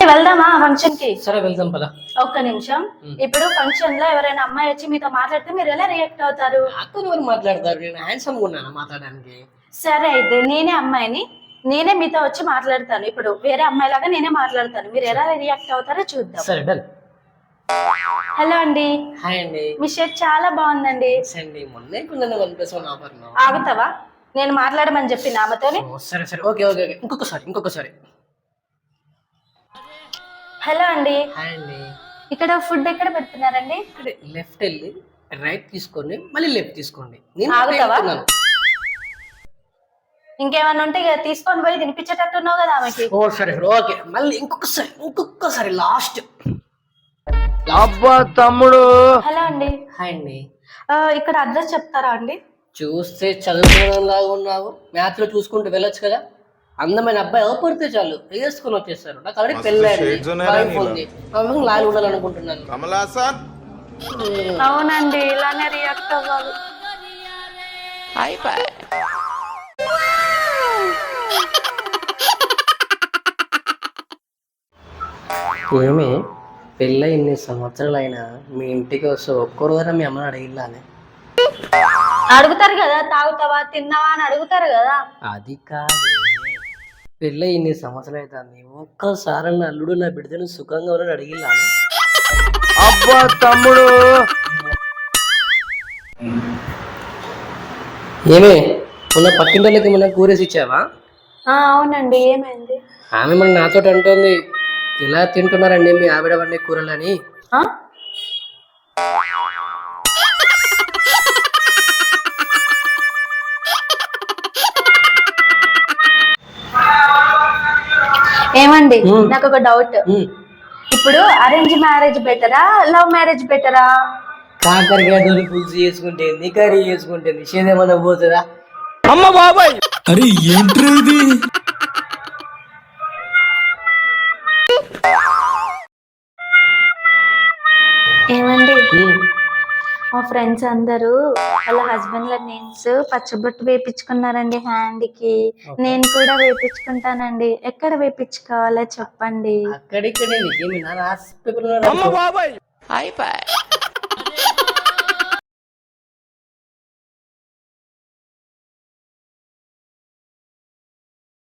వెళ్దామా ఫంక్షన్ కి? సరే వెళ్దాం పద. ఒక్క నిమిషం. ఇప్పుడు ఫంక్షన్ లో ఎవరైనా అమ్మాయి వచ్చి మీతో మాట్లాడితే మీరు ఎలా రియాక్ట్ అవుతారు? నాతో ఎవరు మాట్లాడతారు? నేను హ్యాండ్సమ్ ఉన్నాను మాట్లాడడానికి. సరే అయితే నేనే అమ్మాయిని, నేనే మీతో వచ్చి మాట్లాడతాను. ఇప్పుడు వేరే అమ్మాయి లాగా నేనే మాట్లాడతాను. మీరు ఎలా రియాక్ట్ అవుతారో చూద్దాం. సరే డన్. హలో అండి. హాయ్ అండి. మీ షర్ట్ చాలా బాగుందండి. అండి మొన్నే కొన్నాను 1+1 ఆఫర్ లో. ఆగుతావా? నేను మాట్లాడమని చెప్పి ఆమెతోని. సరే సరే ఓకే ఓకే ఓకే. ఇంకొకసారి. హలో అండి. హాయ్ అండి. ఇక్కడ ఫుడ్ ఎక్కడ పెడుతున్నారండి? ఇక్కడ లెఫ్ట్ వెళ్ళి రైట్ తీసుకోండి, మళ్ళీ లెఫ్ట్ తీసుకోండి. నేను ఆగుతావా? చెప్తున్నాను. ఇంకేమన్నా ఉంటే ఇక తీసుకొని పోయి తినిపించేటట్టున్నావు కదా ఆమెకి. ఓ సరే ఓకే. మళ్ళీ ఇంకొకసారి లాస్ట్. అబ్బా తమ్ముడు. హలో అండి. హాయ్ అండి. ఇక్కడ అడ్రస్ చెప్తారా అండి? చూస్తే చదువుకునేలాగా ఉన్నావు. మ్యాథ్ లో చూసుకుంటూ వెళ్ళొచ్చు కదా. అందమైన అబ్బాయి అవపడితే చాలు వేసుకొని వచ్చేస్తారు. నాకు ఆల్రెడీ పెళ్ళి లాయల్ ఉండాలనుకుంటున్నాను. అవునండి, ఇలానే రియాక్ట్ అవ్వాలి. ఏమి పెళ్ళి ఇన్ని సంవత్సరాలైనా మీ ఇంటికి వస్తే ఒక్కరోజు మీ అమ్మని అడిగిల్లానే? అడుగుతారు కదా, తాగుతావా తిన్నావా అని అడుగుతారు కదా. అది కాదు, పెళ్ళి ఇన్ని సంవత్సరాలు అవుతుంది, ఒక్కసారి నా అల్లుడు నా బిడ్డను సుఖంగా ఉన్నాడు అడిగిల్లానే? అబ్బా తమ్ముడు. ఏమే మొన్న పక్కింటోళ్ళకి మొన్న కూరేసి ఇచ్చావా? అవునండి, ఏమైంది? ఆమె మన నాతో అంటుంది, ఇలా తింటున్నారండి మీ ఆవిడ వండే కూరలని. ఏమండి, నాకు ఒక డౌట్. ఇప్పుడు అరేంజ్ మ్యారేజ్ బెటరా, లవ్ మ్యారేజ్ బెటరా? కాకరకాయ దొరి పులుసు చేసుకుంటే కర్రీ చేసుకుంటే నిషేధేమన్నా పోతుందా? అమ్మ బాబాయ్. అరే ఏంట్రా ఇది? ఏమండి, మా ఫ్రెండ్స్ అందరూ వాళ్ళ హస్బెండ్ల నేమ్స్ పచ్చబొట్టు వేపించుకున్నారండి హ్యాండ్ కి. నేను కూడా వేపించుకుంటానండి. ఎక్కడ వేపించుకోవాలో చెప్పండి. అక్కడిక్కడే నీకేమి నా రాసి పేపర్